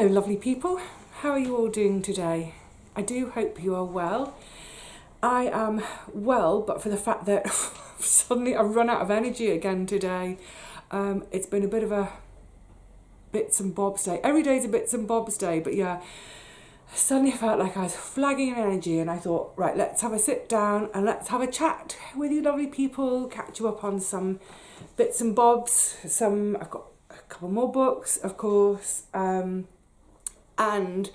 Hello lovely people, how are you all doing today? I do hope you are well. I am well, but for the fact that suddenly I've run out of energy again today. It's been a bit of a bits and bobs day. Every day's a bits and bobs day, but yeah, I suddenly felt like I was flagging in energy and I thought, right, let's have a sit down and let's have a chat with you lovely people, catch you up on some bits and bobs. I've got a couple more books, of course, and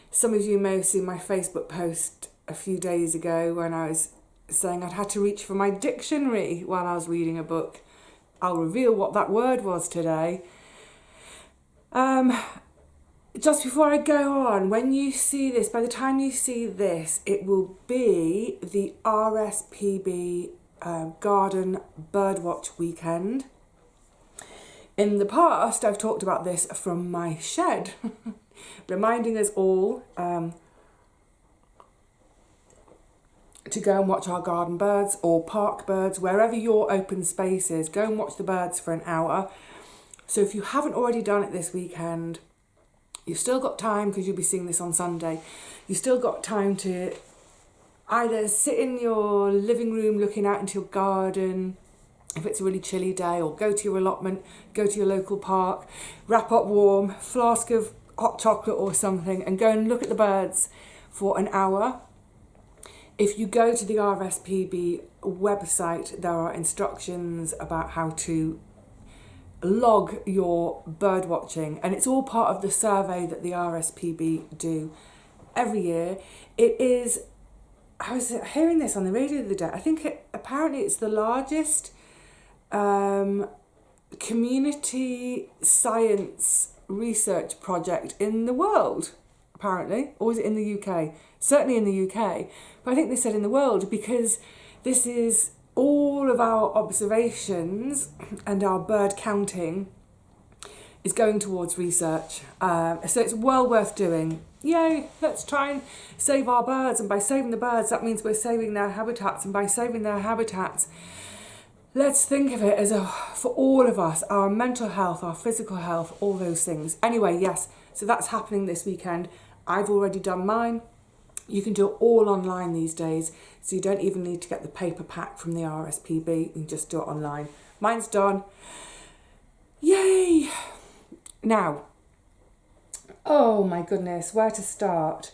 some of you may have seen my Facebook post a few days ago when I was saying I'd had to reach for my dictionary while I was reading a book. I'll reveal what that word was today. Just before I go on, when you see this, by the time you see this, it will be the RSPB Garden Birdwatch Weekend. In the past, I've talked about this from my shed, reminding us all to go and watch our garden birds or park birds, wherever your open space is. Go and watch the birds for an hour. So if you haven't already done it this weekend, you've still got time, because you'll be seeing this on Sunday. You've still got time to either sit in your living room looking out into your garden, if it's a really chilly day, or go to your allotment, go to your local park, wrap up warm, flask of hot chocolate or something, and go and look at the birds for an hour. If you go to the RSPB website, there are instructions about how to log your bird watching, and it's all part of the survey that the RSPB do every year. It is, I was hearing this on the radio the other day, I think apparently it's the largest community science research project in the world, apparently, or is it in the UK? Certainly in the UK, but I think they said in the world, because this is all of our observations and our bird counting is going towards research. So it's well worth doing. Yay, let's try and save our birds, and by saving the birds, that means we're saving their habitats, and by saving their habitats, let's think of it as for all of us, our mental health, our physical health, all those things. Anyway, yes, so that's happening this weekend. I've already done mine. You can do it all online these days, so you don't even need to get the paper pack from the RSPB. You can just do it online. Mine's done. Yay! Now, oh my goodness, where to start?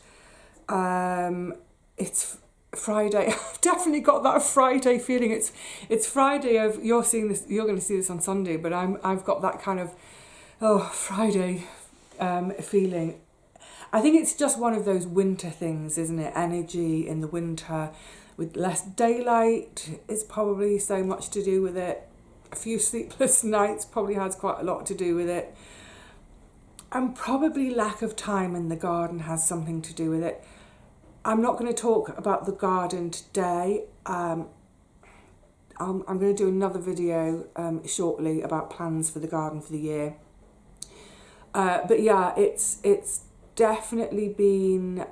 It's Friday. I've definitely got that Friday feeling. It's Friday of, you're seeing this, you're going to see this on Sunday, but I've got that kind of Friday feeling. I think it's just one of those winter things, isn't it? Energy in the winter with less daylight is probably so much to do with it. A few sleepless nights probably has quite a lot to do with it. And probably lack of time in the garden has something to do with it. I'm not going to talk about the garden today. I'm going to do another video shortly about plans for the garden for the year. But yeah, it's definitely been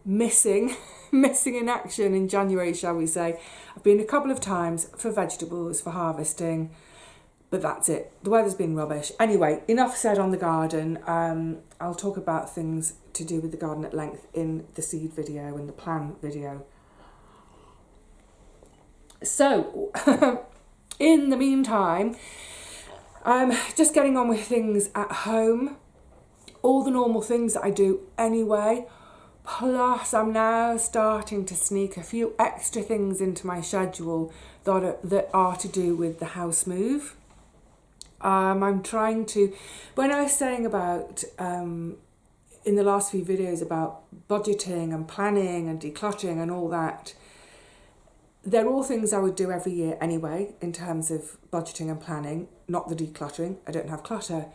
missing in action in January, shall we say. I've been a couple of times for vegetables, for harvesting, but that's it. The weather's been rubbish. Anyway, enough said on the garden. I'll talk about things to do with the garden at length in the seed video and the plan video. So, in the meantime, just getting on with things at home. All the normal things that I do anyway, plus I'm now starting to sneak a few extra things into my schedule that are to do with the house move. I'm trying to, when I was saying about, in the last few videos about budgeting and planning and decluttering and all that, they're all things I would do every year anyway, in terms of budgeting and planning, not the decluttering. I don't have clutter.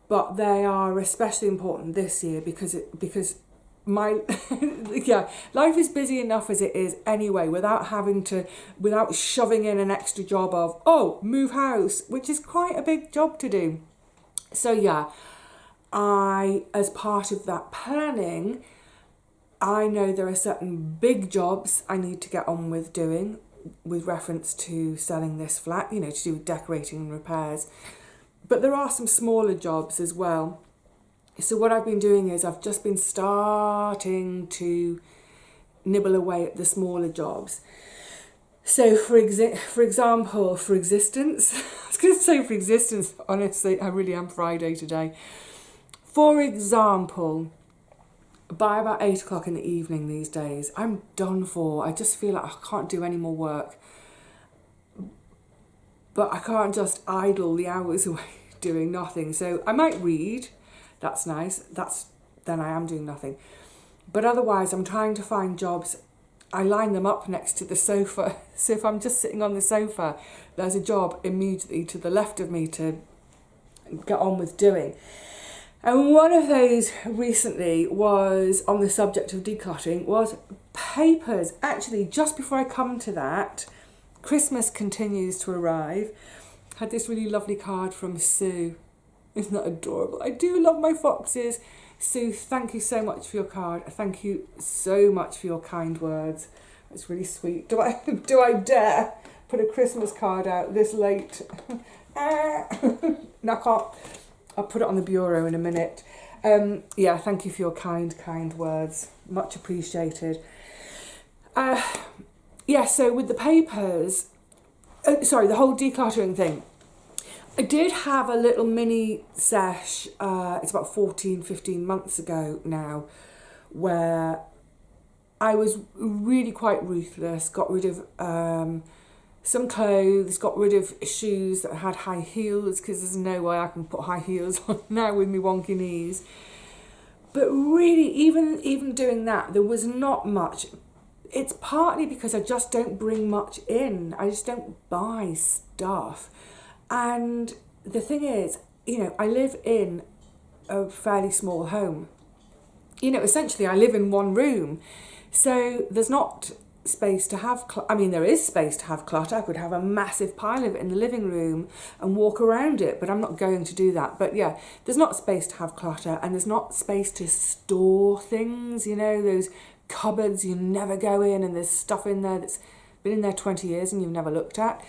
But they are especially important this year because my life is busy enough as it is anyway, without shoving in an extra job of move house, which is quite a big job to do. So yeah, as part of that planning, I know there are certain big jobs I need to get on with doing with reference to selling this flat, to do with decorating and repairs. But there are some smaller jobs as well. So what I've been doing is I've just been starting to nibble away at the smaller jobs. So for example, for existence, I was going to say for existence, honestly, I really am Friday today. For example, by about 8 o'clock in the evening these days, I'm done for. I just feel like I can't do any more work. But I can't just idle the hours away doing nothing. So I might read. That's nice. Then I am doing nothing. But otherwise, I'm trying to find jobs. I line them up next to the sofa. So if I'm just sitting on the sofa, there's a job immediately to the left of me to get on with doing. And one of those recently was on the subject of decluttering, was papers. Actually, just before I come to that, Christmas continues to arrive. I had this really lovely card from Sue. Isn't that adorable? I do love my foxes. Sue, thank you so much for your card. Thank you so much for your kind words. It's really sweet. Do I dare put a Christmas card out this late? No, I can't. I'll put it on the bureau in a minute. Yeah, thank you for your kind words. Much appreciated. Yeah, so with the papers, the whole decluttering thing, I did have a little mini sesh, it's about 15 months ago now, where I was really quite ruthless, got rid of some clothes, got rid of shoes that had high heels, because there's no way I can put high heels on now with my wonky knees. But really, even doing that, there was not much. It's partly because I just don't bring much in. I just don't buy stuff. And the thing is, I live in a fairly small home. Essentially I live in one room. So there's not space to have, there is space to have clutter. I could have a massive pile of it in the living room and walk around it, but I'm not going to do that. But yeah, there's not space to have clutter, and there's not space to store things, those cupboards you never go in, and there's stuff in there that's been in there 20 years and you've never looked at.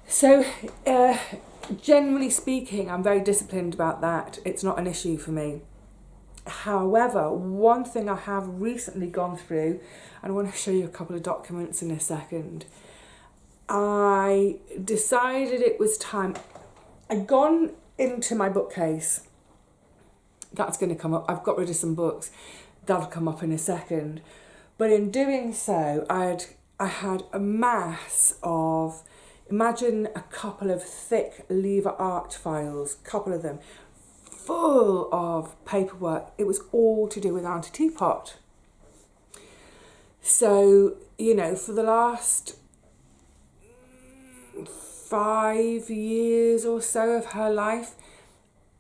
So generally speaking, I'm very disciplined about that. It's not an issue for me. However, one thing I have recently gone through, and I want to show you a couple of documents in a second. I decided it was time. I'd gone into my bookcase. That's going to come up. I've got rid of some books. That'll come up in a second. But in doing so, I had a mass of, imagine a couple of thick lever arch files, couple of them, full of paperwork. It was all to do with Auntie Teapot. So, for the last 5 years or so of her life,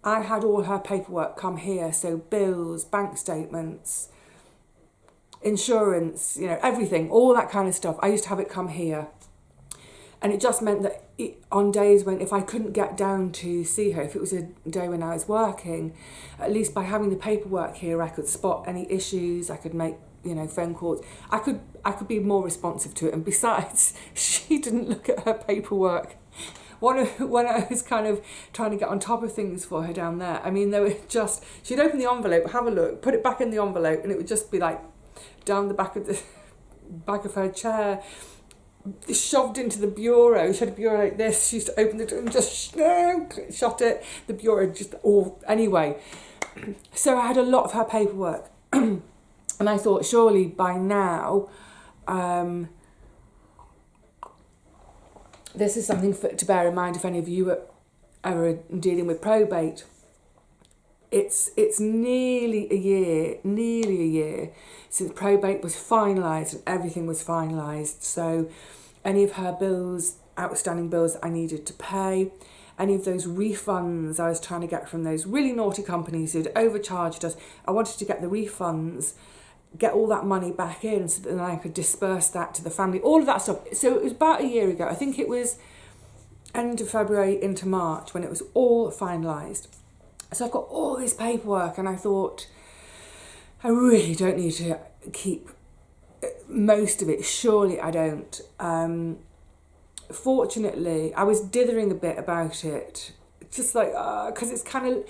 I had all her paperwork come here. So bills, bank statements, insurance, everything, all that kind of stuff. I used to have it come here. And it just meant that on days when, if I couldn't get down to see her, if it was a day when I was working, at least by having the paperwork here, I could spot any issues, I could make, phone calls. I could be more responsive to it. And besides, she didn't look at her paperwork. When I was kind of trying to get on top of things for her down there, they were just, she'd open the envelope, have a look, put it back in the envelope, and it would just be like down the back of her chair, shoved into the bureau. She had a bureau like this. She used to open the door and just shut it. The bureau just anyway. So I had a lot of her paperwork, and I thought surely by now, this is something to bear in mind if any of you are ever dealing with probate. It's nearly a year since probate was finalised and everything was finalised. So any of her bills, outstanding bills that I needed to pay, any of those refunds I was trying to get from those really naughty companies who'd overcharged us, I wanted to get the refunds, get all that money back in so that then I could disperse that to the family, all of that stuff. So it was about a year ago. I think it was end of February into March when it was all finalised. So I've got all this paperwork, and I thought, I really don't need to keep most of it. Surely I don't. Fortunately, I was dithering a bit about it Just like, because it's kind of,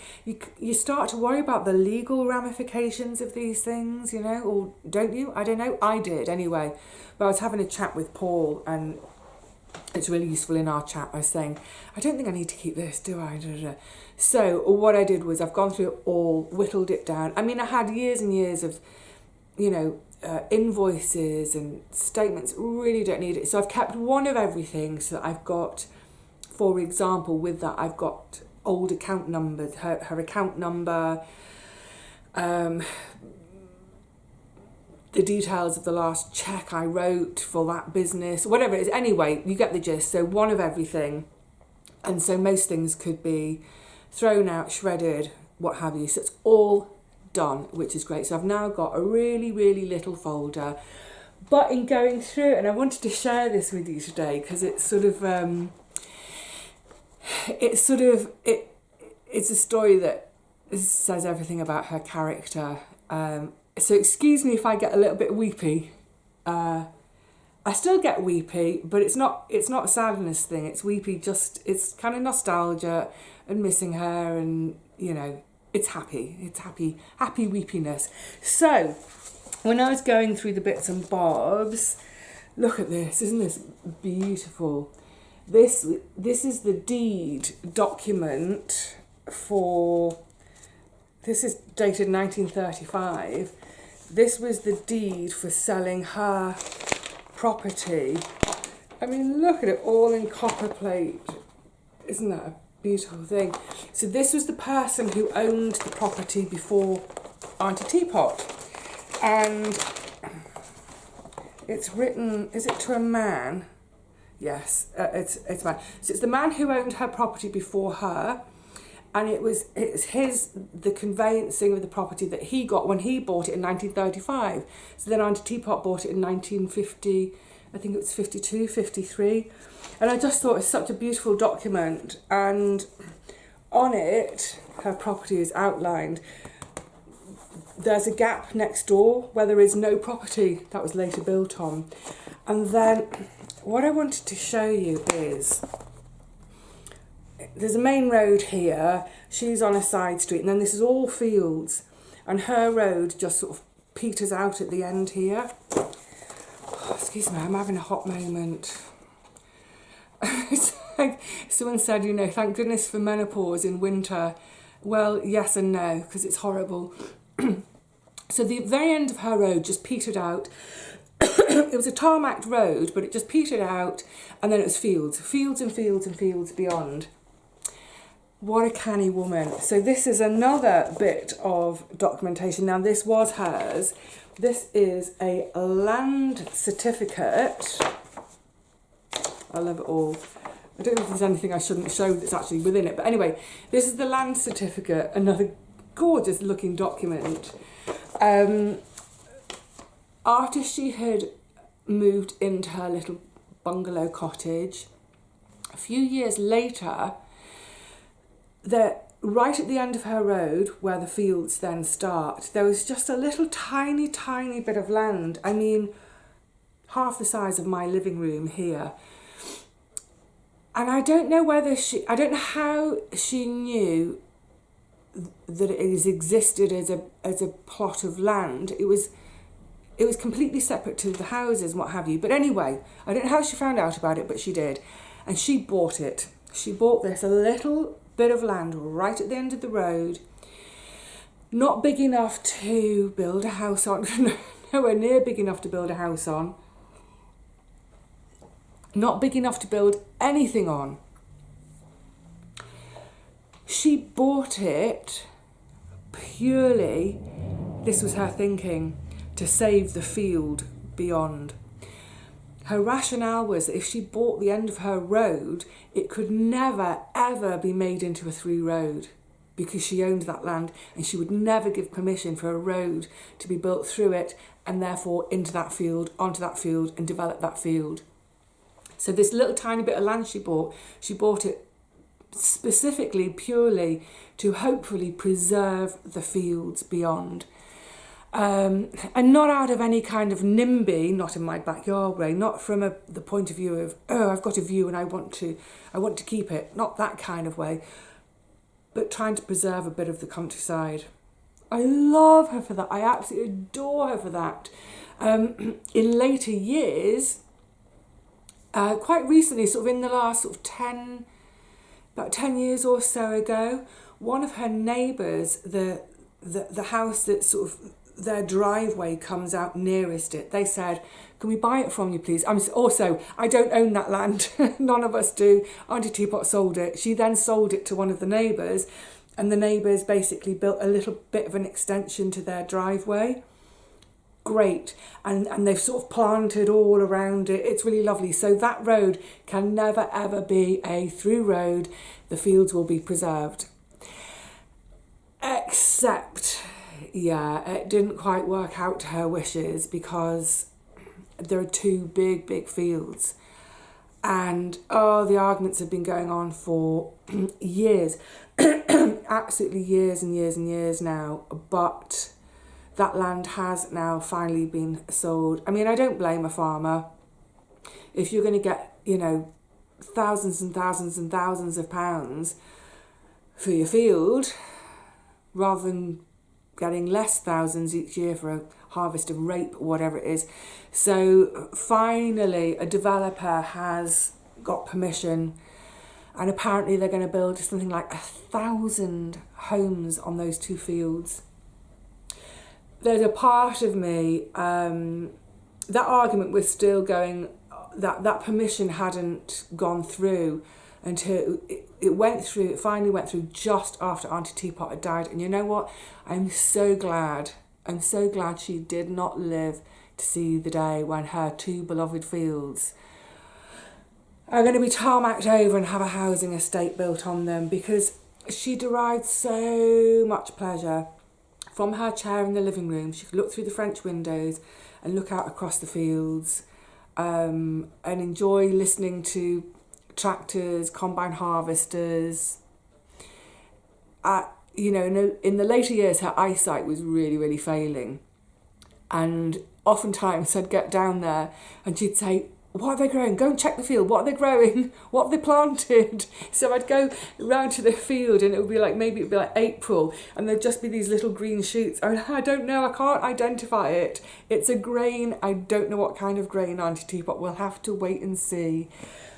you start to worry about the legal ramifications of these things, you know, or don't you? I don't know. I did anyway. But I was having a chat with Paul, and it's really useful in our chat. I was saying, I don't think I need to keep this, do I? So what I did was I've gone through it all, whittled it down. I mean, I had years and years of, you know, invoices and statements. Really don't need it. So I've kept one of everything. So I've got, for example, with that, I've got old account numbers, her account number, the details of the last check I wrote for that business, whatever it is. Anyway, you get the gist. So one of everything. And so most things could be thrown out, shredded, what have you. So it's all done, which is great. So I've now got a really, really little folder. But in going through, and I wanted to share this with you today because it's sort of, it's a story that says everything about her character. So excuse me if I get a little bit weepy. I still get weepy, but it's not a sadness thing. It's weepy, it's kind of nostalgia and missing her, and you know, it's happy weepiness. So when I was going through the bits and bobs, look at this, isn't this beautiful? This is the deed document for, this is dated 1935. This was the deed for selling her property. I mean, look at it all in copper plate. Isn't that a beautiful thing? So this was the person who owned the property before Auntie Teapot. And it's written, is it to a man? Yes, it's a man. So it's the man who owned her property before her, and it's the conveyancing of the property that he got when he bought it in 1935. So then Auntie Teapot bought it in 1950, I think it was 52, 53. And I just thought it's such a beautiful document. And on it, her property is outlined. There's a gap next door where there is no property that was later built on. And then what I wanted to show you is, there's a main road here, she's on a side street, and then this is all fields, and her road just sort of peters out at the end here. Oh, excuse me, I'm having a hot moment. It's like someone said, you know, thank goodness for menopause in winter. Well, yes and no, because it's horrible. So the very end of her road just petered out. It was a tarmacked road, but it just petered out, and then it was fields and fields and fields beyond. What a canny woman. So this is another bit of documentation. Now this was hers. This is a land certificate. I love it all. I don't know if there's anything I shouldn't show that's actually within it. But anyway, this is the land certificate, another gorgeous looking document. After she had moved into her little bungalow cottage, a few years later, right at the end of her road, where the fields then start, there was just a little tiny, tiny bit of land. I mean, half the size of my living room here. And I don't know how she knew that it existed as a plot of land. It was completely separate to the houses and what have you. But anyway, I don't know how she found out about it, but she did. And she bought it. She bought this, a little bit of land right at the end of the road. Not big enough to build a house on. Nowhere near big enough to build a house on. Not big enough to build anything on. She bought it purely, this was her thinking, to save the field beyond. Her rationale was that if she bought the end of her road, it could never, ever be made into a through road because she owned that land, and she would never give permission for a road to be built through it and therefore into that field, onto that field, and develop that field. So this little tiny bit of land she bought it specifically, purely to hopefully preserve the fields beyond. And not out of any kind of NIMBY, not in my backyard way, not from the point of view of, oh, I've got a view and I want to keep it, not that kind of way, but trying to preserve a bit of the countryside. I love her for that. I absolutely adore her for that. In later years, quite recently, sort of in the last sort of about 10 years or so ago, one of her neighbours, the house that sort of their driveway comes out nearest it, they said, can we buy it from you, please? I don't own that land. None of us do. Auntie Teapot sold it. She then sold it to one of the neighbours, and the neighbours basically built a little bit of an extension to their driveway. Great. And they've sort of planted all around it. It's really lovely. So that road can never, ever be a through road. The fields will be preserved. Except, yeah, it didn't quite work out to her wishes because there are two big fields. And, the arguments have been going on for years. Absolutely years and years and years now. But that land has now finally been sold. I mean, I don't blame a farmer. If you're going to get, thousands and thousands and thousands of pounds for your field, rather than getting less thousands each year for a harvest of rape or whatever it is. So finally a developer has got permission, and apparently they're going to build something like 1,000 homes on those two fields. There's a part of me, that argument was still going, that permission hadn't gone through until it finally went through just after Auntie Teapot had died. And you know what? I'm so glad she did not live to see the day when her two beloved fields are going to be tarmacked over and have a housing estate built on them, because she derived so much pleasure from her chair in the living room. She could look through the French windows and look out across the fields, and enjoy listening to tractors, combine harvesters. In the later years, her eyesight was really failing, and oftentimes I'd get down there and she'd say, what are they growing? Go and check the field. What are they growing? What have they planted? So I'd go round to the field, and maybe it would be like April, and there'd just be these little green shoots. I don't know, I can't identify it. It's a grain. I don't know what kind of grain, Auntie Teapot. We'll have to wait and see.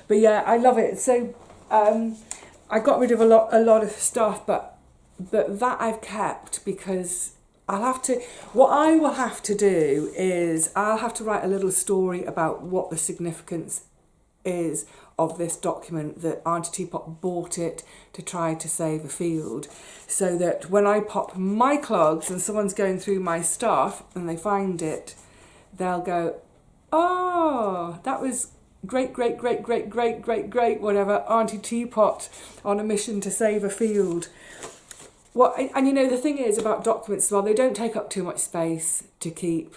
But yeah, I love it. So I got rid of a lot of stuff, but that I've kept because what I will have to do is I'll have to write a little story about what the significance is of this document, that Auntie Teapot bought it to try to save a field, so that when I pop my clogs and someone's going through my stuff and they find it, they'll go, oh, that was great, whatever, Auntie Teapot on a mission to save a field. Well, and the thing is about documents as well, they don't take up too much space to keep.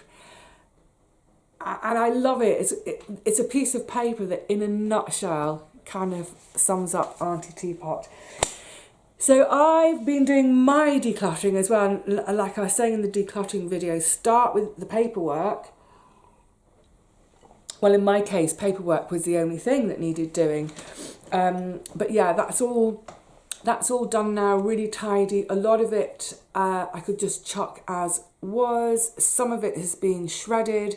And I love it. It's a piece of paper that, in a nutshell, kind of sums up Auntie Teapot. So I've been doing my decluttering as well. And like I was saying in the decluttering video, start with the paperwork. Well, in my case, paperwork was the only thing that needed doing. But yeah, that's all done now, really tidy. A lot of it I could just chuck as was. Some of it has been shredded.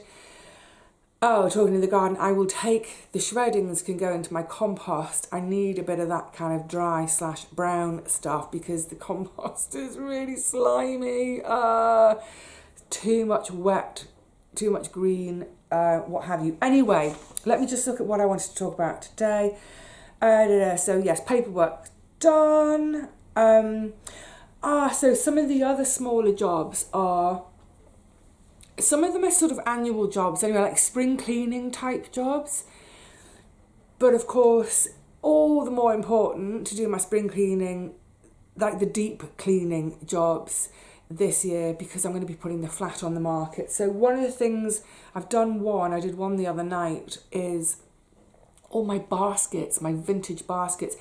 Oh, talking to the garden, I will take the shreddings, can go into my compost. I need a bit of that kind of dry/brown stuff because the compost is really slimy. Too much wet, too much green, what have you. Anyway, let me just look at what I wanted to talk about today. So yes, paperwork done. So some of the other smaller jobs some of them are sort of annual jobs anyway, like spring cleaning type jobs. But of course, all the more important to do my spring cleaning, like the deep cleaning jobs this year, because I'm going to be putting the flat on the market. So one of the things, I did one the other night, is all my baskets, my vintage baskets.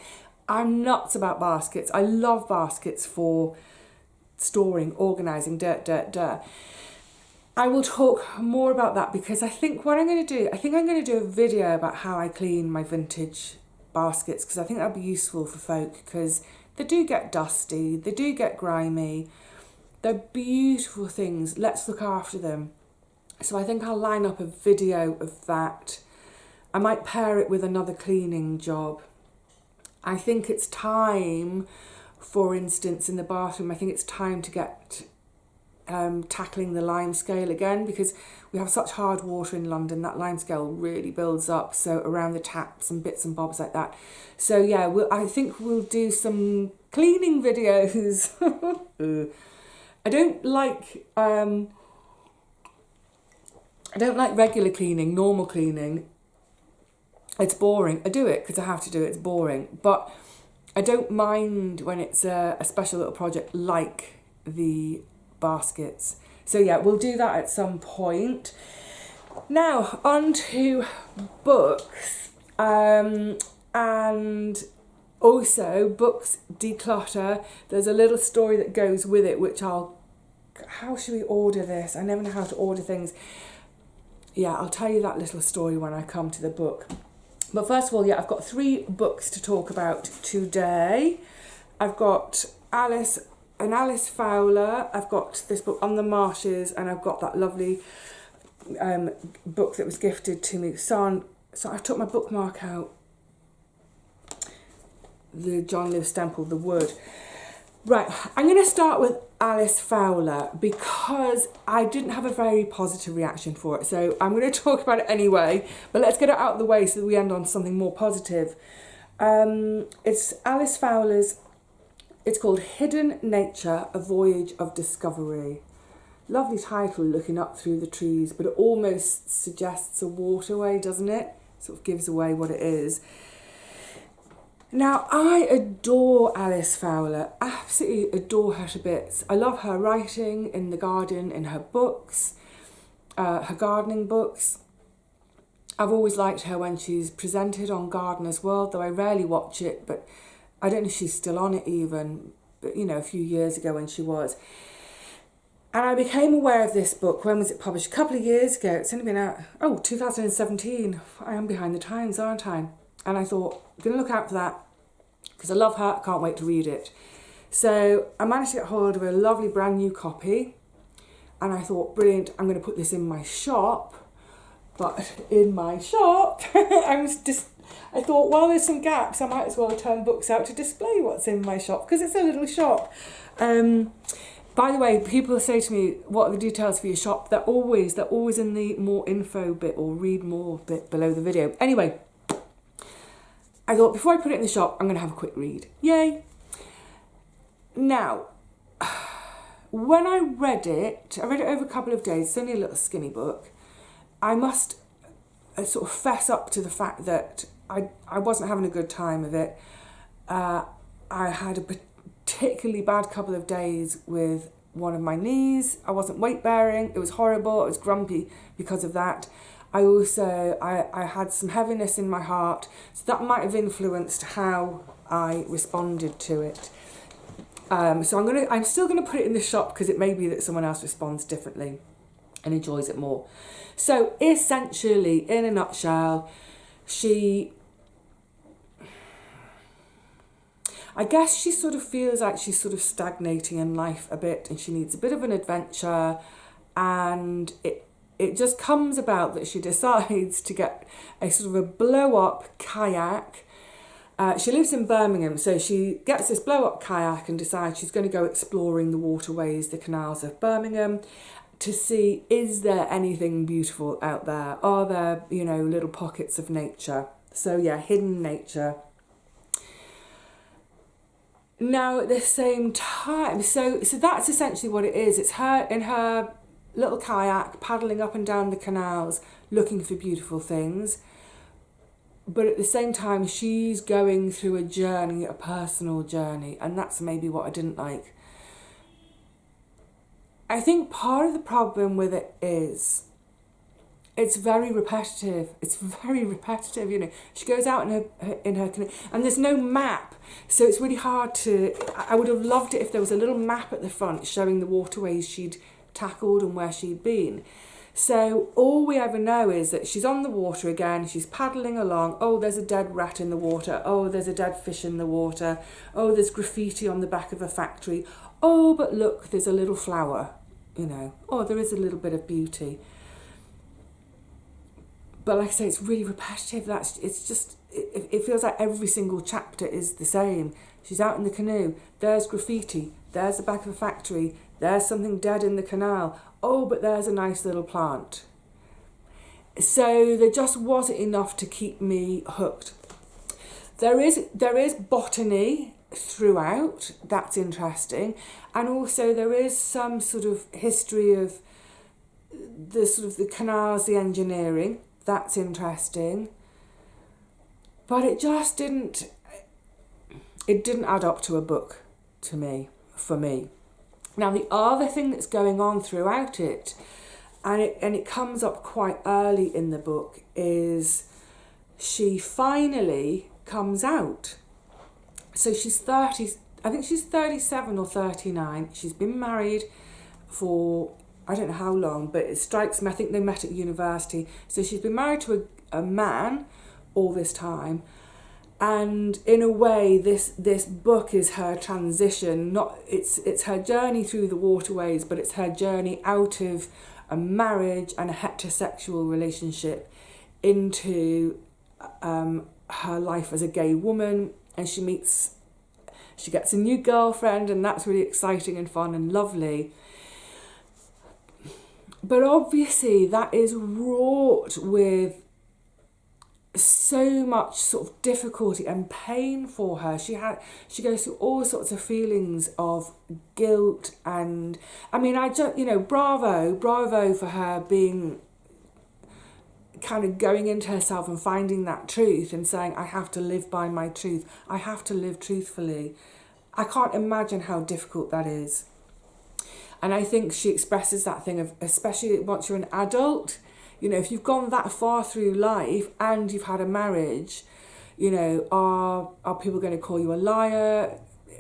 I'm nuts about baskets. I love baskets for storing, organising, dirt. I will talk more about that because I think I'm going to do a video about how I clean my vintage baskets, because I think that'd be useful for folk, because they do get dusty, they do get grimy. They're beautiful things. Let's look after them. So I think I'll line up a video of that. I might pair it with another cleaning job. I think it's time, for instance, in the bathroom, I think it's time to get tackling the lime scale again, because we have such hard water in London. That lime scale really builds up, so around the taps and bits and bobs like that. So yeah, I think we'll do some cleaning videos. I don't like regular cleaning, normal cleaning. It's boring. I do it because I have to do it. It's boring, but I don't mind when it's a special little project like the baskets. So yeah, we'll do that at some point. Now on to books, and also books declutter. There's a little story that goes with it, which how should we order this? I never know how to order things. Yeah, I'll tell you that little story when I come to the book. But first of all, yeah, I've got 3 books to talk about today. I've got Alice Fowler, I've got this book On the Marshes, and I've got that lovely book that was gifted to me. So I took my bookmark out, the John Lewis Stemple, The Wood. Right, I'm going to start with Alice Fowler because I didn't have a very positive reaction for it. So I'm going to talk about it anyway, but let's get it out of the way so that we end on something more positive. It's Alice Fowler's, it's called Hidden Nature, A Voyage of Discovery. Lovely title, looking up through the trees, but it almost suggests a waterway, doesn't it? Sort of gives away what it is. Now, I adore Alice Fowler, absolutely adore her to bits. I love her writing in the garden, in her books, her gardening books. I've always liked her when she's presented on Gardener's World, though I rarely watch it, but I don't know if she's still on it even, but you know, a few years ago when she was. And I became aware of this book. When was it published? A couple of years ago. It's only been out, 2017. I am behind the times, aren't I? And I thought, I'm going to look out for that because I love her. I can't wait to read it. So I managed to get hold of a lovely brand new copy. And I thought, brilliant, I'm going to put this in my shop. But in my shop, I thought, well, there's some gaps. I might as well turn books out to display what's in my shop because it's a little shop. By the way, people say to me, what are the details for your shop? They're always in the more info bit or read more bit below the video. Anyway, I thought before I put it in the shop, I'm going to have a quick read. Yay! Now, when I read it over a couple of days. It's only a little skinny book. I must sort of fess up to the fact that I wasn't having a good time of it. I had a particularly bad couple of days with one of my knees. I wasn't weight bearing. It was horrible. I was grumpy because of that. I also, I had some heaviness in my heart, so that might have influenced how I responded to it. So I'm still gonna put it in the shop because it may be that someone else responds differently and enjoys it more. So essentially, in a nutshell, I guess she sort of feels like she's sort of stagnating in life a bit and she needs a bit of an adventure, and it just comes about that she decides to get a sort of a blow-up kayak. She lives in Birmingham, so she gets this blow-up kayak and decides she's going to go exploring the waterways, the canals of Birmingham, to see, is there anything beautiful out there? Are there, little pockets of nature? So yeah, hidden nature. Now, at the same time, so that's essentially what it is. It's her in her little kayak paddling up and down the canals looking for beautiful things. But at the same time, she's going through a journey, a personal journey. And that's maybe what I didn't like. I think part of the problem with it is it's very repetitive. It's very repetitive, She goes out in her canoe and there's no map. So it's really hard I would have loved it if there was a little map at the front showing the waterways she'd tackled and where she'd been. So all we ever know is that she's on the water again, she's paddling along, oh, there's a dead rat in the water, oh, there's a dead fish in the water, oh, there's graffiti on the back of a factory, oh, but look, there's a little flower, you know, oh, there is a little bit of beauty. But like I say, it's really repetitive. It feels like every single chapter is the same. She's out in the canoe, there's graffiti, there's the back of a factory, there's something dead in the canal, oh, but there's a nice little plant. So there just wasn't enough to keep me hooked. There is botany throughout, that's interesting, and also there is some sort of history of the canals, the engineering, that's interesting. But it just didn't add up to a book for me. Now the other thing that's going on throughout it, and it comes up quite early in the book, is she finally comes out. So she's 30, I think she's 37 or 39. She's been married for, I don't know how long, but it strikes me, I think they met at university. So she's been married to a man all this time. And in a way, this book is her transition. It's her journey through the waterways, but it's her journey out of a marriage and a heterosexual relationship into her life as a gay woman. And she gets a new girlfriend, and that's really exciting and fun and lovely. But obviously, that is wrought with so much sort of difficulty and pain for her. She goes through all sorts of feelings of guilt, and I mean, bravo for her being kind of going into herself and finding that truth and saying, I have to live by my truth, I have to live truthfully. I can't imagine how difficult that is. And I think she expresses that thing of, especially once you're an adult, you know, if you've gone that far through life and you've had a marriage, you know, are people going to call you a liar?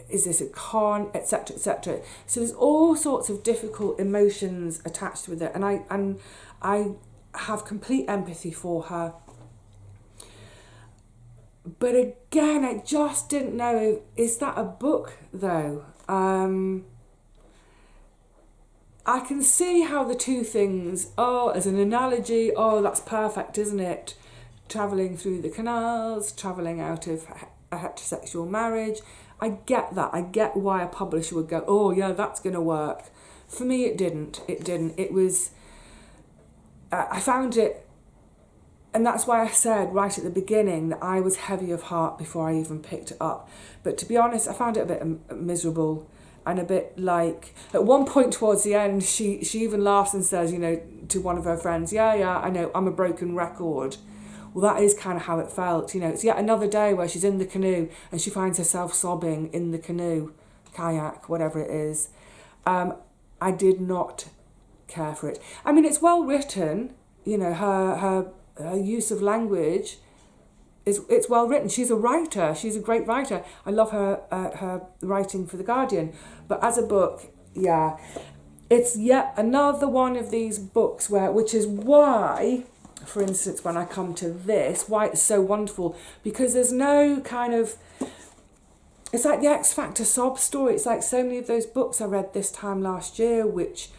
Is this a con, etc., etc. So there's all sorts of difficult emotions attached with it, and I have complete empathy for her. But again, I just didn't know, is that a book though? I can see how the two things, as an analogy, that's perfect, isn't it? Travelling through the canals, travelling out of a heterosexual marriage. I get that. I get why a publisher would go, oh yeah, that's going to work. For me, it didn't. It was, I found it, and that's why I said right at the beginning that I was heavy of heart before I even picked it up. But to be honest, I found it a bit miserable. And a bit like, at one point towards the end, she even laughs and says, you know, to one of her friends, yeah, I know, I'm a broken record. Well, that is kind of how it felt, you know. It's yet another day where she's in the canoe and she finds herself sobbing in the canoe, kayak, whatever it is. I did not care for it. I mean, it's well written, you know, her use of language, it's well written. She's a writer. She's a great writer. I love her writing for The Guardian. But as a book, yeah, it's yet another one of these books which is why, for instance, when I come to this, why it's so wonderful, because there's no kind of, it's like the X Factor sob story. It's like so many of those books I read this time last year, which,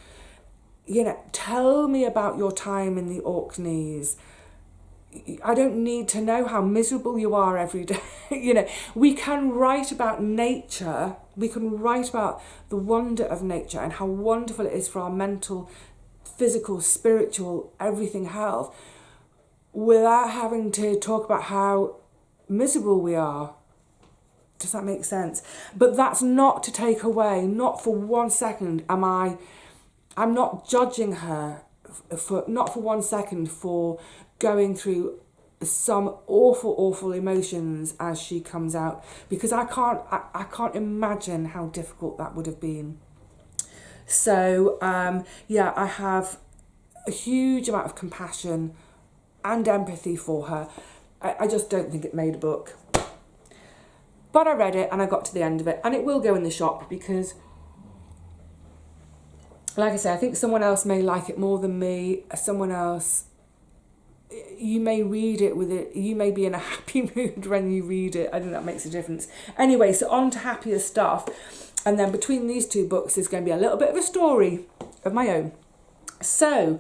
you know, tell me about your time in the Orkneys. I don't need to know how miserable you are every day. You know, we can write about nature. We can write about the wonder of nature and how wonderful it is for our mental, physical, spiritual, everything health, without having to talk about how miserable we are. Does that make sense? But that's not to take away, not for 1 second I'm not judging her not for 1 second for going through some awful emotions as she comes out, because I can't imagine how difficult that would have been. So I have a huge amount of compassion and empathy for her. I just don't think it made a book. But I read it and I got to the end of it, and it will go in the shop because like I say, I think someone else may like it more than me. Someone else, you may read it with it, you may be in a happy mood when you read it. I think that makes a difference. Anyway, so on to happier stuff. And then between these two books is going to be a little bit of a story of my own. So,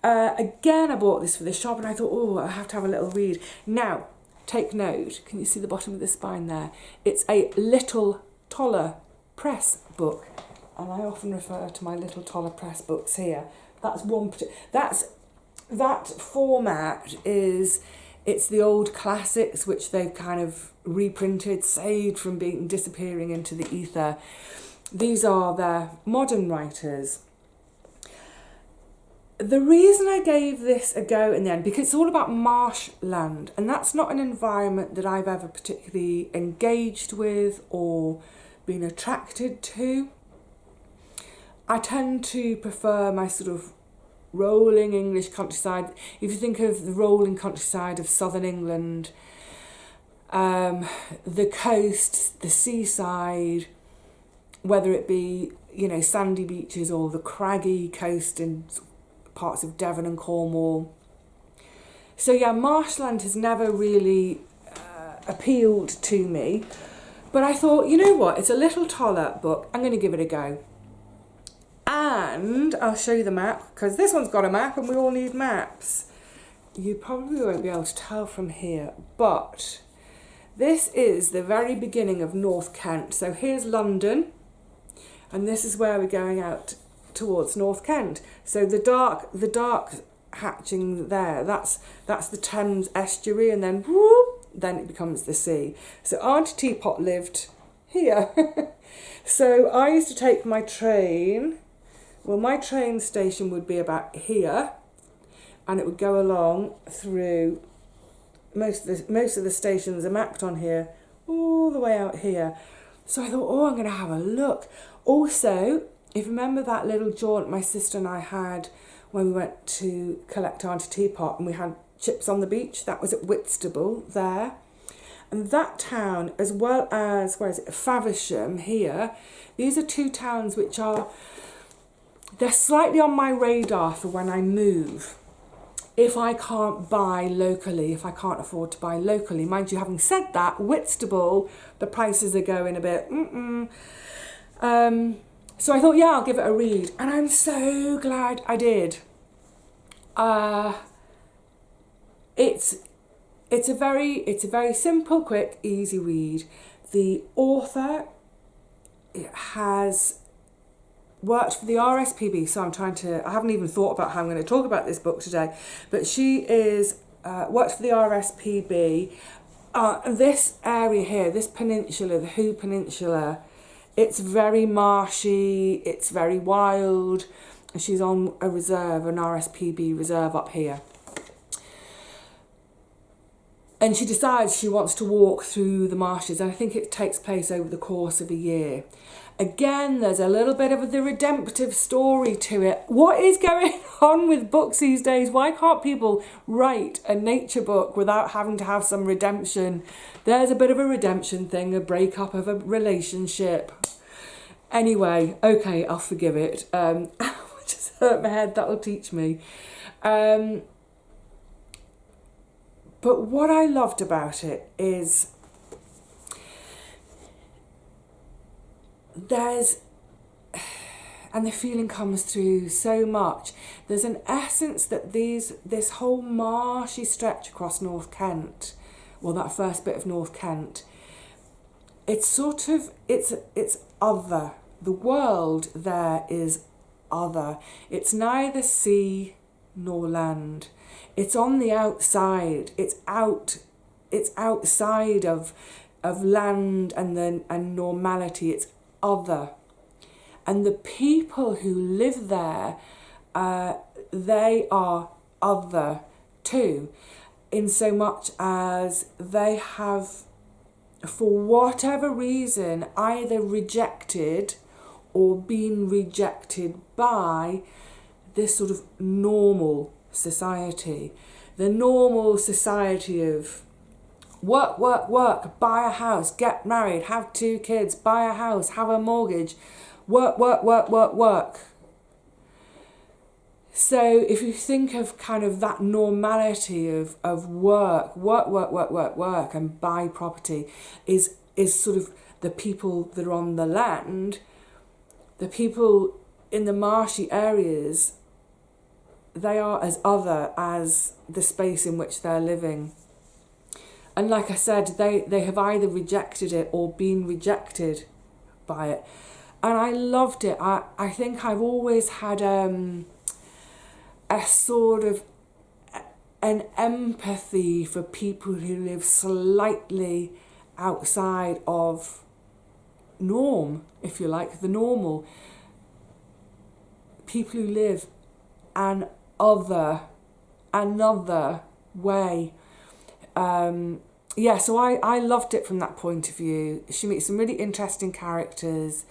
again, I bought this for the shop and I thought, oh, I have to have a little read. Now, take note. Can you see the bottom of the spine there? It's a Little Toller Press book. And I often refer to my Little Toller Press books here. That's that format is, it's the old classics which they've kind of reprinted, saved from disappearing into the ether. These are their modern writers. The reason I gave this a go in the end, because it's all about marshland, and that's not an environment that I've ever particularly engaged with or been attracted to. I tend to prefer my sort of rolling English countryside. If you think of the rolling countryside of southern England, the coast, the seaside, whether it be, you know, sandy beaches or the craggy coast in parts of Devon and Cornwall. So yeah, marshland has never really appealed to me, but I thought, you know what, it's a Little Toller book, I'm going to give it a go. And I'll show you the map, because this one's got a map and we all need maps. You probably won't be able to tell from here, but this is the very beginning of North Kent. So here's London, and this is where we're going out towards North Kent. So the dark hatching there, that's the Thames estuary, and then whoop, then it becomes the sea. So Auntie Teapot lived here. So I used to take my train. Well, my train station would be about here, and it would go along through most of the stations are mapped on here, all the way out here. So I thought, oh, I'm going to have a look. Also, if you remember that little jaunt my sister and I had when we went to collect Auntie Teapot and we had chips on the beach, that was at Whitstable there. And that town, as well as, where is it, Faversham here, these are two towns which are, they're slightly on my radar for when I move. If I can't buy locally, if I can't afford to buy locally. Mind you, having said that, Whitstable, the prices are going a bit, so I thought, yeah, I'll give it a read. And I'm so glad I did. It's a very simple, quick, easy read. The author has worked for the RSPB, so I haven't even thought about how I'm going to talk about this book today, but she is worked for the RSPB. This area here, this peninsula, the Hoo Peninsula, it's very marshy, it's very wild. She's on a reserve, an RSPB reserve up here. And she decides she wants to walk through the marshes, and I think it takes place over the course of a year. Again, there's a little bit of the redemptive story to it. What is going on with books these days? Why can't people write a nature book without having to have some redemption? There's a bit of a redemption thing, a breakup of a relationship. Anyway, okay, I'll forgive it. I just hurt my head, that'll teach me. But what I loved about it is and the feeling comes through so much, there's an essence that this whole marshy stretch across North Kent, well, that first bit of North Kent, it's sort of, it's other. The world there is other. It's neither sea nor land. It's on the outside. It's outside of land and normality. It's other. And the people who live there, they are other too, in so much as they have, for whatever reason, either rejected or been rejected by this sort of normal society. The normal society of work, work, work, buy a house, get married, have 2 kids, buy a house, have a mortgage, work, work, work, work, work. So if you think of kind of that normality of work, and buy property is sort of the people that are on the land, the people in the marshy areas, they are as other as the space in which they're living. And like I said, they have either rejected it or been rejected by it. And I loved it. I think I've always had a sort of an empathy for people who live slightly outside of norm, if you like, the normal. People who live another way. So I loved it from that point of view. She meets some really interesting characters.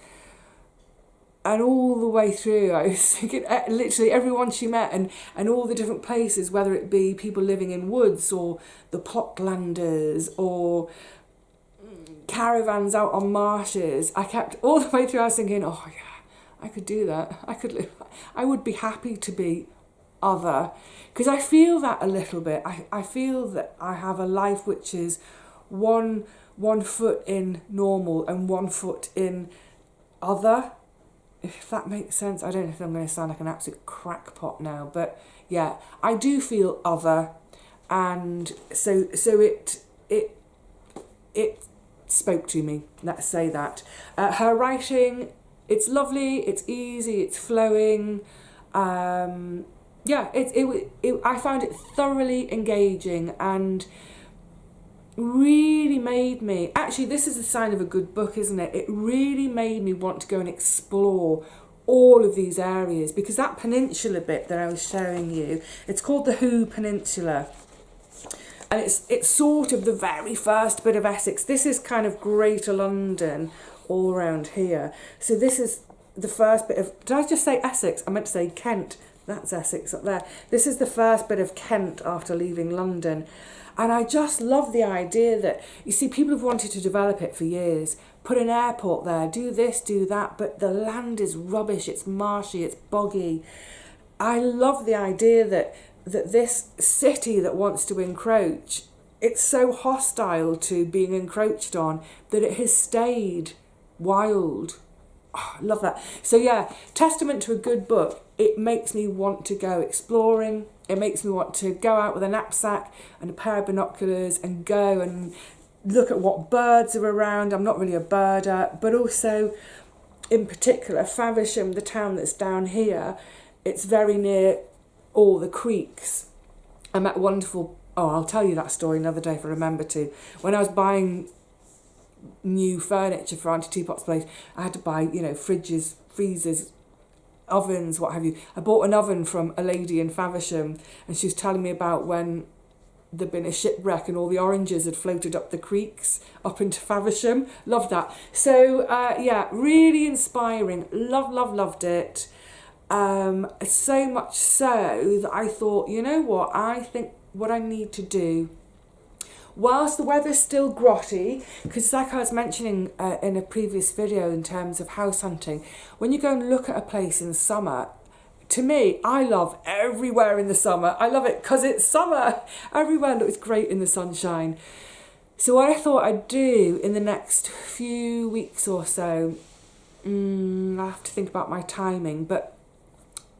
And all the way through, I was thinking, literally everyone she met and all the different places, whether it be people living in woods or the Plotlanders or caravans out on marshes, I kept, all the way through, I was thinking, oh yeah, I could do that. I would be happy to be other. Because I feel that a little bit. I feel that I have a life which is one foot in normal and 1 foot in other. If that makes sense. I don't know if I'm going to sound like an absolute crackpot now, but yeah, I do feel other, and so it spoke to me. Let's say that. Her writing, it's lovely, it's easy, it's flowing. I found it thoroughly engaging and really made me, actually this is a sign of a good book, isn't it? It really made me want to go and explore all of these areas, because that peninsula bit that I was showing you, it's called the Who Peninsula, and it's sort of the very first bit of Essex. This is kind of Greater London all around here. So this is the first bit of, did I just say Essex? I meant to say Kent. That's Essex up there. This is the first bit of Kent after leaving London. And I just love the idea that, you see, people have wanted to develop it for years, put an airport there, do this, do that, but the land is rubbish, it's marshy, it's boggy. I love the idea that this city that wants to encroach, it's so hostile to being encroached on that it has stayed wild. Oh, I love that. So yeah, testament to a good book. It makes me want to go exploring. It makes me want to go out with a knapsack and a pair of binoculars and go and look at what birds are around. I'm not really a birder, but also in particular Faversham, the town that's down here, it's very near all the creeks. I met a wonderful, I'll tell you that story another day if I remember to. When I was buying new furniture for Auntie Teapot's place, I had to buy, fridges, freezers, ovens, what have you. I bought an oven from a lady in Faversham, and she was telling me about when there'd been a shipwreck and all the oranges had floated up the creeks up into Faversham. Loved that. So really inspiring. Loved it. So much so that I thought, you know what, I think what I need to do, whilst the weather's still grotty, because like I was mentioning in a previous video in terms of house hunting, when you go and look at a place in summer, to me, I love everywhere in the summer. I love it because it's summer. Everywhere looks great in the sunshine. So what I thought I'd do in the next few weeks or so, I have to think about my timing, but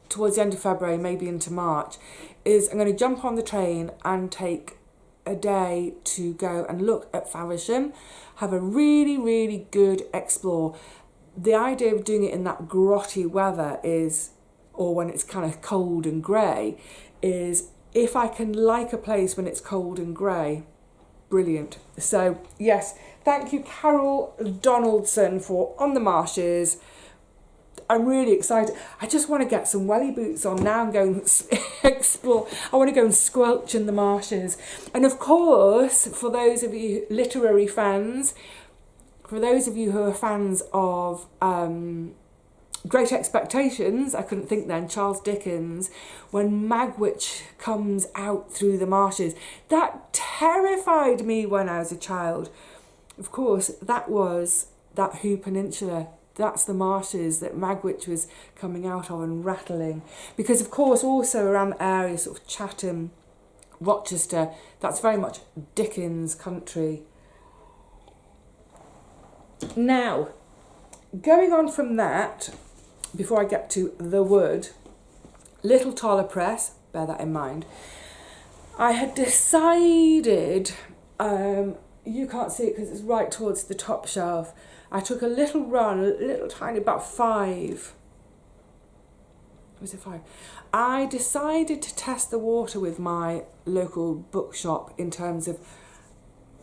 towards the end of February, maybe into March, is I'm going to jump on the train and take a day to go and look at Faversham, have a really, really good explore. The idea of doing it in that grotty weather is, or when it's kind of cold and grey, is if I can like a place when it's cold and grey, brilliant. So yes, thank you Carol Donaldson for On the Marshes. I'm really excited. I just want to get some welly boots on now and go and explore. I want to go and squelch in the marshes. And of course, for those of you literary fans, for those of you who are fans of Great Expectations, I couldn't think then, Charles Dickens, when Magwitch comes out through the marshes, that terrified me when I was a child. Of course, that was that Who Peninsula that's the marshes that Magwitch was coming out of and rattling. Because of course also around the area, sort of Chatham, Rochester, that's very much Dickens country. Now, going on from that, before I get to the wood, Little Toller Press, bear that in mind, I had decided, you can't see it because it's right towards the top shelf, I took a little run, a little tiny, about 5. Was it 5? I decided to test the water with my local bookshop in terms of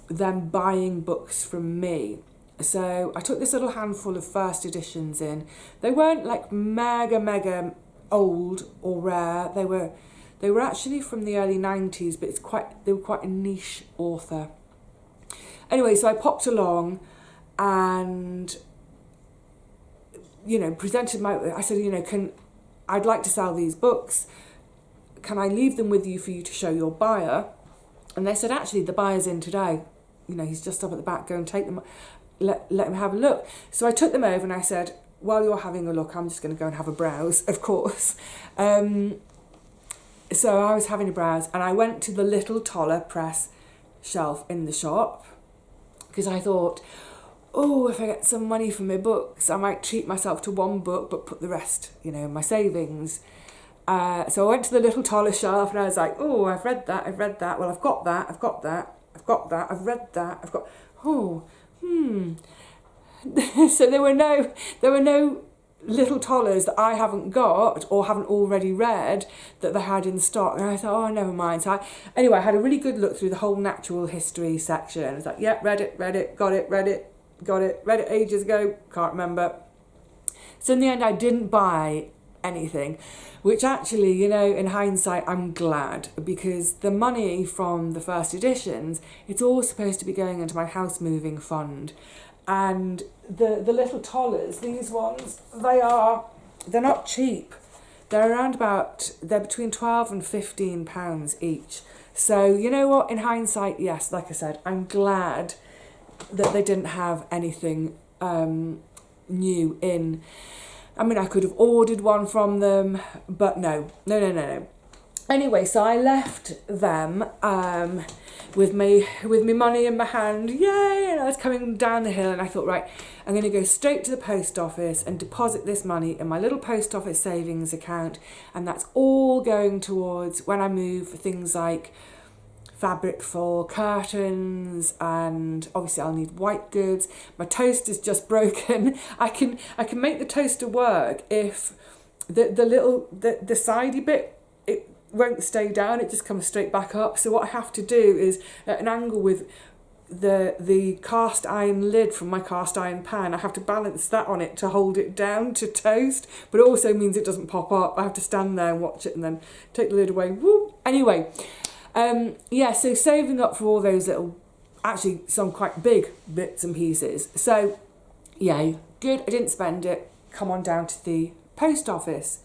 them buying books from me. So I took this little handful of first editions in. They weren't like mega old or rare. They were actually from the early 90s, but they were quite a niche author. Anyway, so I popped along and, presented I said, I'd like to sell these books. Can I leave them with you for you to show your buyer? And they said, actually, the buyer's in today. He's just up at the back, go and take them, let him have a look. So I took them over and I said, while you're having a look, I'm just going to go and have a browse, of course. So I was having a browse and I went to the Little Toller Press shelf in the shop because I thought, if I get some money for my books, I might treat myself to one book but put the rest, in my savings. So I went to the Little Toller shelf and I was like, I've read that, well, I've got that, I've read that, So there were no Little Tollers that I haven't got or haven't already read that they had in stock. And I thought, never mind. So I had a really good look through the whole natural history section. I was like, yeah, read it, got it, read it ages ago, can't remember. So in the end, I didn't buy anything, which actually, in hindsight, I'm glad, because the money from the first editions, it's all supposed to be going into my house moving fund. And the Little Tollers, these ones, they're not cheap. They're between £12 and £15 each. So you know what, in hindsight, yes, like I said, I'm glad that they didn't have anything new in. I mean, I could have ordered one from them, but no. Anyway, so I left them with me money in my hand, yay! And I was coming down the hill and I thought, right, I'm going to go straight to the post office and deposit this money in my little post office savings account, and that's all going towards when I move for things like fabric for curtains, and obviously I'll need white goods. My toaster's just broken. I can make the toaster work if the sidey bit, it won't stay down, it just comes straight back up. So what I have to do is at an angle with the cast iron lid from my cast iron pan, I have to balance that on it to hold it down to toast, but it also means it doesn't pop up. I have to stand there and watch it and then take the lid away. Woo! Anyway, so saving up for all those little, actually some quite big bits and pieces. So, yeah, good, I didn't spend it. Come on down to the post office.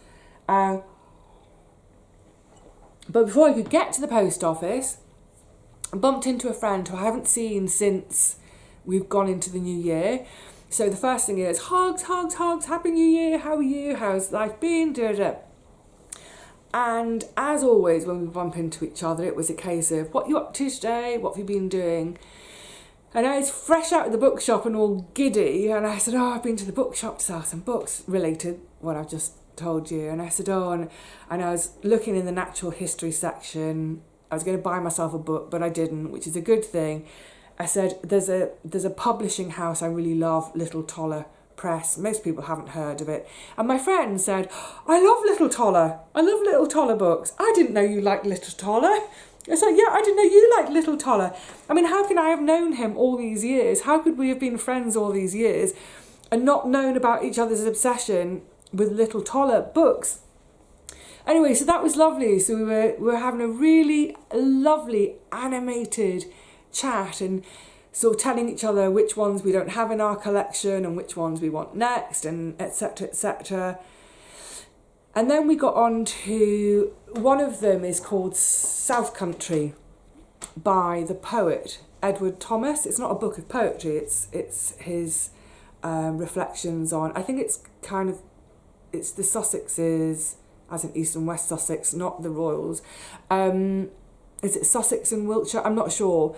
But before I could get to the post office, I bumped into a friend who I haven't seen since we've gone into the new year. So the first thing is, hugs, Happy New Year, how are you? How's life been? And as always, when we bump into each other, it was a case of, what you up to today? What have you been doing? And I was fresh out of the bookshop and all giddy, and I said, I've been to the bookshop to sell some books related what I've just told you. And I said, and I was looking in the natural history section. I was going to buy myself a book, but I didn't, which is a good thing. I said, there's a publishing house I really love, Little Toller Press. Most people haven't heard of it. And my friend said, I love Little Toller. I love Little Toller books. I didn't know you liked Little Toller. I said, yeah, I didn't know you liked Little Toller. I mean, how can I have known him all these years? How could we have been friends all these years and not known about each other's obsession with Little Toller books? Anyway, so that was lovely. So we were having a really lovely animated chat and sort of telling each other which ones we don't have in our collection and which ones we want next, and etc, etc. And then we got on to, one of them is called South Country by the poet Edward Thomas. It's not a book of poetry, it's his reflections on, I think it's the Sussexes, as in East and West Sussex, not the Royals. Is it Sussex and Wiltshire? I'm not sure.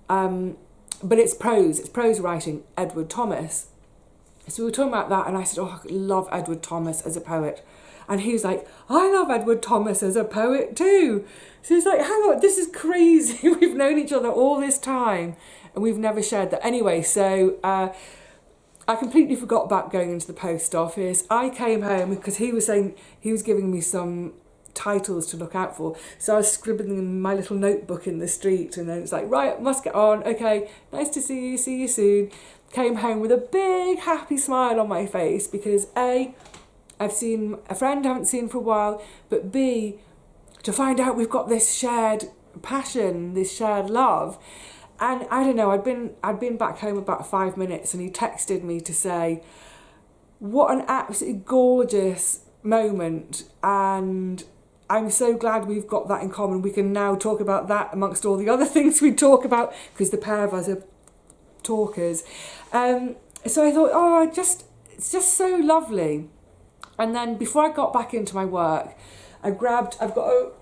But it's prose writing, Edward Thomas. So we were talking about that, and I said, oh, I love Edward Thomas as a poet. And he was like, I love Edward Thomas as a poet too. So he's like, hang on, this is crazy. We've known each other all this time, and we've never shared that. Anyway, so I completely forgot about going into the post office. I came home because he was saying, he was giving me some titles to look out for. So I was scribbling in my little notebook in the street, and then it's like, right, must get on. Okay, nice to see you soon. Came home with a big happy smile on my face because A, I've seen a friend I haven't seen for a while, but B, to find out we've got this shared passion, this shared love. And I don't know, I'd been back home about 5 minutes, and he texted me to say, what an absolutely gorgeous moment, and I'm so glad we've got that in common. We can now talk about that amongst all the other things we talk about, because the pair of us are talkers. So I thought, oh, it's just so lovely. And then before I got back into my work, I've got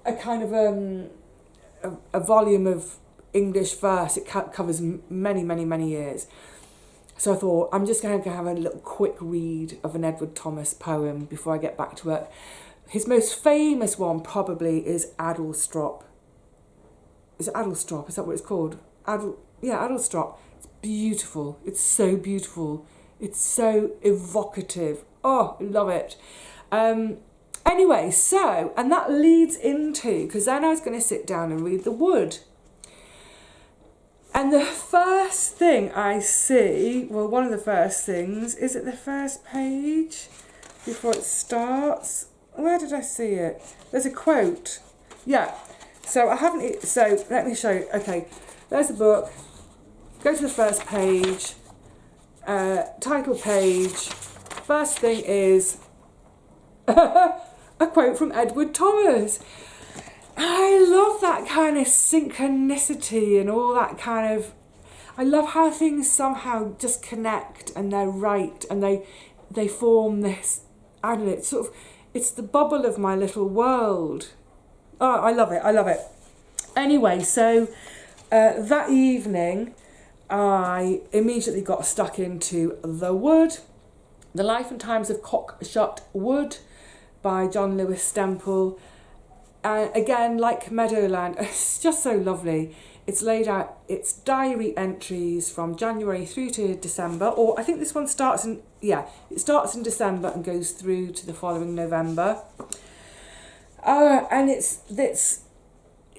a kind of a volume of English verse. It covers many, many, many years. So I thought, I'm just going to have a little quick read of an Edward Thomas poem before I get back to work. His most famous one probably is Addlestrop. Is it Addlestrop? Is that what it's called? Addlestrop. It's beautiful. It's so beautiful. It's so evocative. Oh, love it. Anyway, so, and that leads into, because then I was going to sit down and read The Wood. And the first thing I see, well, one of the first things, is it the first page before it starts? Where did I see it? There's a quote. Yeah. So let me show you. Okay, there's the book. Go to the first page. Title page. First thing is a quote from Edward Thomas. I love that kind of synchronicity and all that kind of... I love how things somehow just connect and they're right and they form this... I don't know, it's the bubble of my little world. Oh, I love it. Anyway, so that evening I immediately got stuck into The Wood, The Life and Times of Cockshut Wood by John Lewis Stemple. Again, like Meadowland, it's just so lovely. It's laid out, it's diary entries from January through to December, or I think this one starts in December and goes through to the following November. And it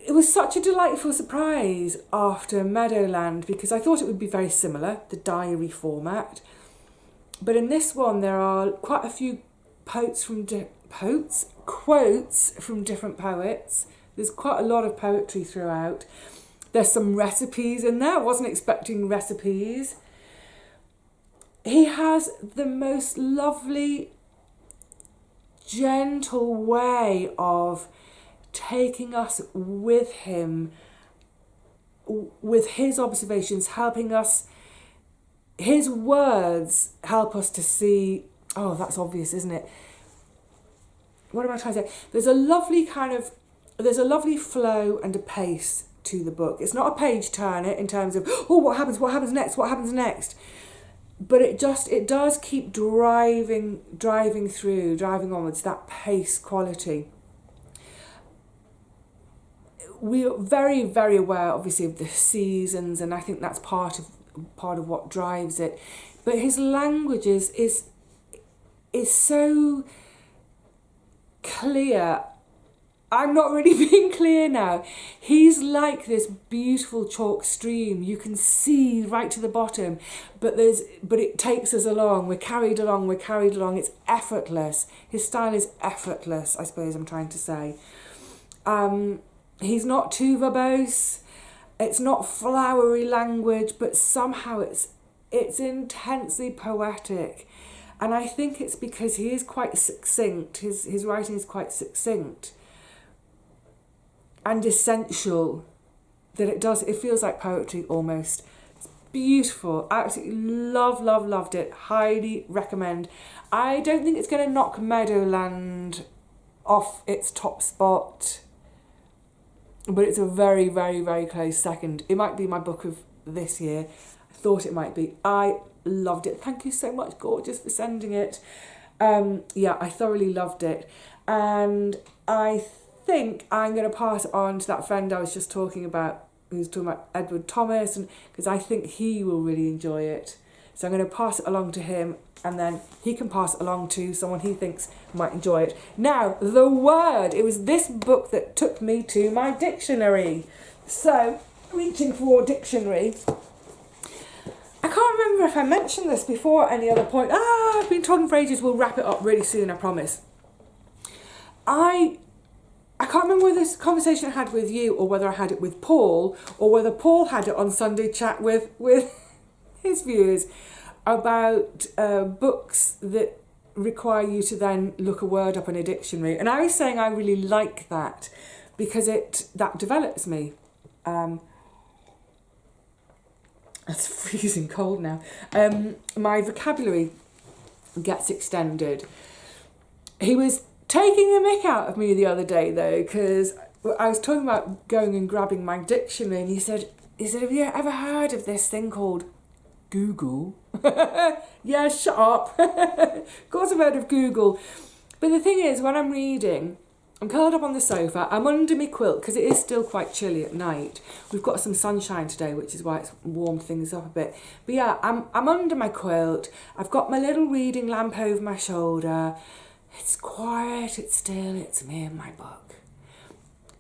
was such a delightful surprise after Meadowland, because I thought it would be very similar, the diary format. But in this one, there are quite a few quotes from different poets. There's quite a lot of poetry throughout. There's some recipes in there. I wasn't expecting recipes. He has the most lovely, gentle way of taking us with him, with his observations, helping us. His words help us to see, oh, that's obvious, isn't it? What am I trying to say? There's a lovely flow and a pace to the book. It's not a page turner in terms of, oh, what happens next? But it does keep driving onwards, that pace quality. We are very, very aware, obviously, of the seasons, and I think that's part of what drives it. But his language is so clear. I'm not really being clear now. He's like this beautiful chalk stream. You can see right to the bottom, but it takes us along. We're carried along. It's effortless. His style is effortless, I suppose I'm trying to say. He's not too verbose. It's not flowery language, but somehow it's intensely poetic. And I think it's because he is quite succinct. His writing is quite succinct and essential, that it feels like poetry almost. beautiful. Absolutely loved it. Highly recommend. I don't think it's going to knock Meadowland off its top spot, but it's a very close second. It might be my book of this year. I thought it might be. I loved it. Thank you so much, Gorgeous, for sending it. Yeah, I thoroughly loved it. And I think I'm going to pass it on to that friend I was just talking about, who's talking about Edward Thomas, and because I think he will really enjoy it. So I'm going to pass it along to him, and then he can pass it along to someone he thinks might enjoy it. Now, the word. It was this book that took me to my dictionary. So, reaching for dictionary. I can't remember if I mentioned this before at any other point. I've been talking for ages. We'll wrap it up really soon, I promise. I can't remember whether this conversation I had with you or whether I had it with Paul, or whether Paul had it on Sunday Chat with his viewers about books that require you to then look a word up in a dictionary. And I was saying I really like that because that develops me. It's freezing cold now. My vocabulary gets extended. He was taking the mick out of me the other day though, because I was talking about going and grabbing my dictionary, and he said, have you ever heard of this thing called Google? Yeah, shut up. Of course I've heard of Google. But the thing is, when I'm reading, I'm curled up on the sofa, I'm under my quilt because it is still quite chilly at night. We've got some sunshine today, which is why it's warmed things up a bit. But yeah, I'm under my quilt, I've got my little reading lamp over my shoulder, it's quiet, it's still, it's me and my book.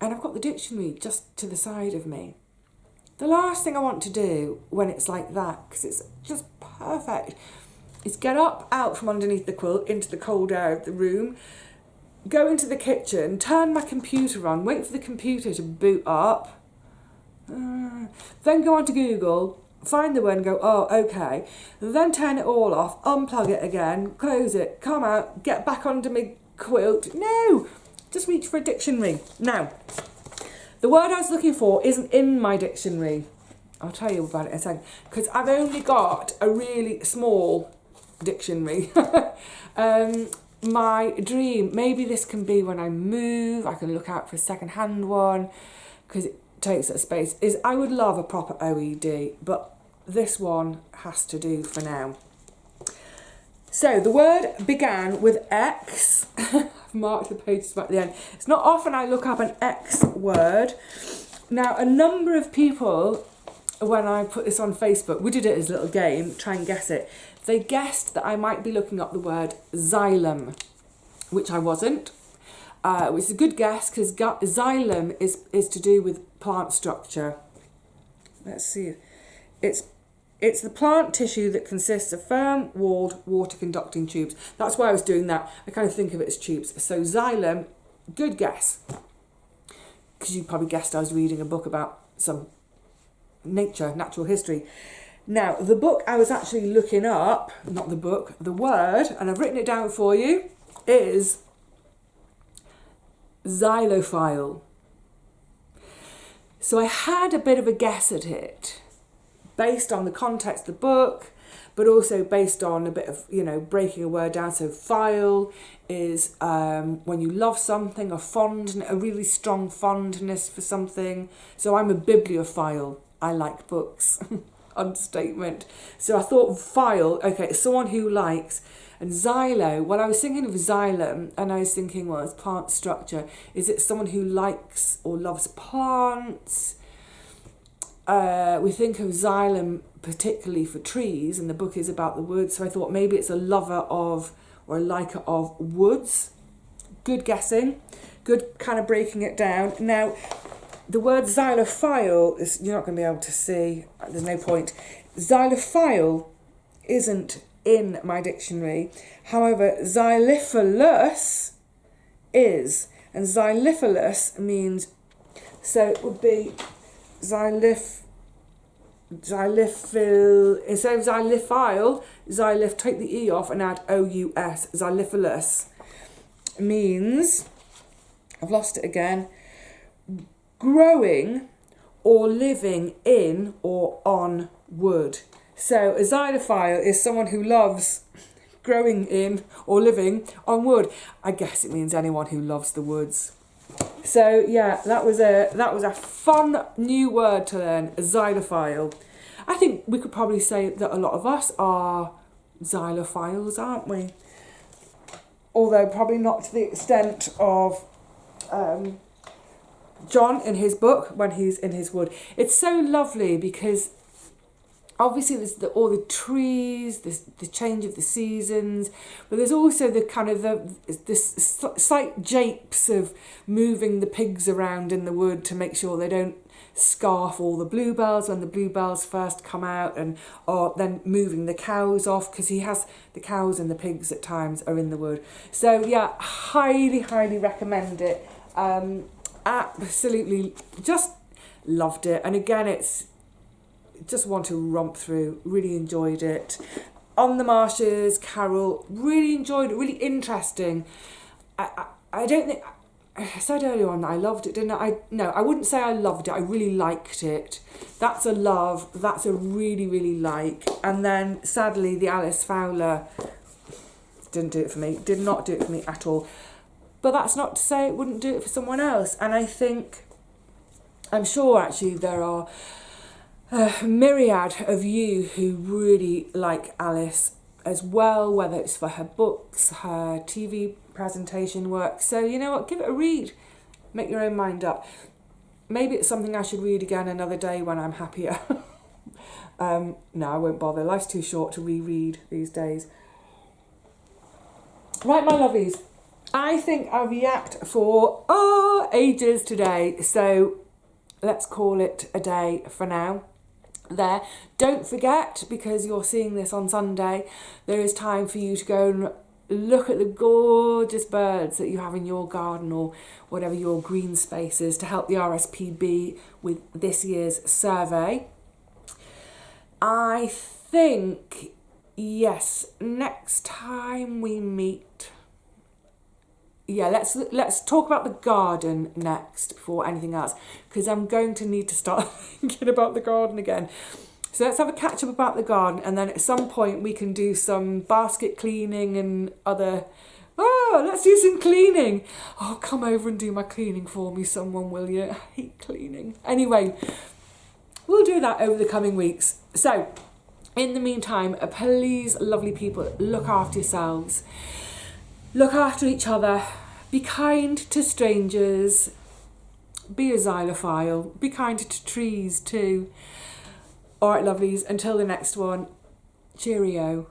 And I've got the dictionary just to the side of me. The last thing I want to do when it's like that, because it's just perfect, is get up out from underneath the quilt into the cold air of the room, go into the kitchen, turn my computer on, wait for the computer to boot up, then go onto Google, find the word and go, oh, okay, then turn it all off, unplug it again, close it, come out, get back under my quilt. No, just reach for a dictionary. Now, the word I was looking for isn't in my dictionary. I'll tell you about it in a second, because I've only got a really small dictionary. My dream, maybe this can be when I move, I can look out for a second-hand one, because it takes up space, is I would love a proper OED, but this one has to do for now. So the word began with X. I've marked the pages back at the end. It's not often I look up an X word. Now, a number of people, when I put this on Facebook, we did it as a little game, try and guess it. They guessed that I might be looking up the word xylem, which I wasn't. Which is a good guess because xylem is to do with plant structure. Let's see. It's the plant tissue that consists of firm-walled, water-conducting tubes. That's why I was doing that. I kind of think of it as tubes. So xylem, good guess. Because you probably guessed I was reading a book about some natural history. Now, the book I was actually looking up, not the book, the word, and I've written it down for you, is xylophile. So I had a bit of a guess at it, based on the context of the book, but also based on a bit of, breaking a word down. So phile is when you love something, a really strong fondness for something. So I'm a bibliophile. I like books. Understatement. So I thought phile, okay, someone who likes. And xylo, well, I was thinking of xylem, and I was thinking, well, it's plant structure. Is it someone who likes or loves plants? We think of xylem particularly for trees, and the book is about the woods, so I thought maybe it's a lover of or a liker of woods. Good guessing. Good kind of breaking it down. Now, the word xylophile, you're not going to be able to see, there's no point. Xylophile isn't in my dictionary. However, xylophilus is. And xylophilus means, so it would be xylophil, instead of xylophile, take the E off and add O-U-S, xylophilus means, I've lost it again, growing or living in or on wood. So a xylophile is someone who loves growing in or living on wood. I guess it means anyone who loves the woods. So yeah, that was a fun new word to learn, a xylophile. I think we could probably say that a lot of us are xylophiles, aren't we? Although probably not to the extent of John in his book when he's in his wood. It's so lovely because obviously there's all the trees, the change of the seasons, but there's also the kind of the slight japes of moving the pigs around in the wood to make sure they don't scarf all the bluebells when the bluebells first come out, or then moving the cows off, because he has the cows and the pigs at times are in the wood. So yeah, highly recommend it. Absolutely just loved it. And again, it's just want to romp through, really enjoyed it. On the Marshes, Carol, really enjoyed it, really interesting. I don't think, I said earlier on that I loved it, didn't I? No, I wouldn't say I loved it, I really liked it. That's a love, that's a really like. And then sadly the Alice Fowler didn't do it for me, did not do it for me at all. But that's not to say it wouldn't do it for someone else. And I'm sure actually there are a myriad of you who really like Alice as well, whether it's for her books, her TV presentation work. So you know what, give it a read, make your own mind up. Maybe it's something I should read again another day when I'm happier. No, I won't bother, life's too short to reread these days. Right, my lovies, I think I'll react for ages today, so let's call it a day for now. There, don't forget, because you're seeing this on Sunday, there is time for you to go and look at the gorgeous birds that you have in your garden or whatever your green space is to help the RSPB with this year's survey. I think, yes, next time we meet, yeah, let's talk about the garden next before anything else, because I'm going to need to start thinking about the garden again. So let's have a catch up about the garden, and then at some point we can do some basket cleaning and other. Let's do some cleaning. Oh, come over and do my cleaning for me, someone, will you? I hate cleaning. Anyway, we'll do that over the coming weeks. So, in the meantime, please, lovely people, look after yourselves. Look after each other, be kind to strangers, be a xylophile, be kind to trees too. Alright lovelies, until the next one, cheerio.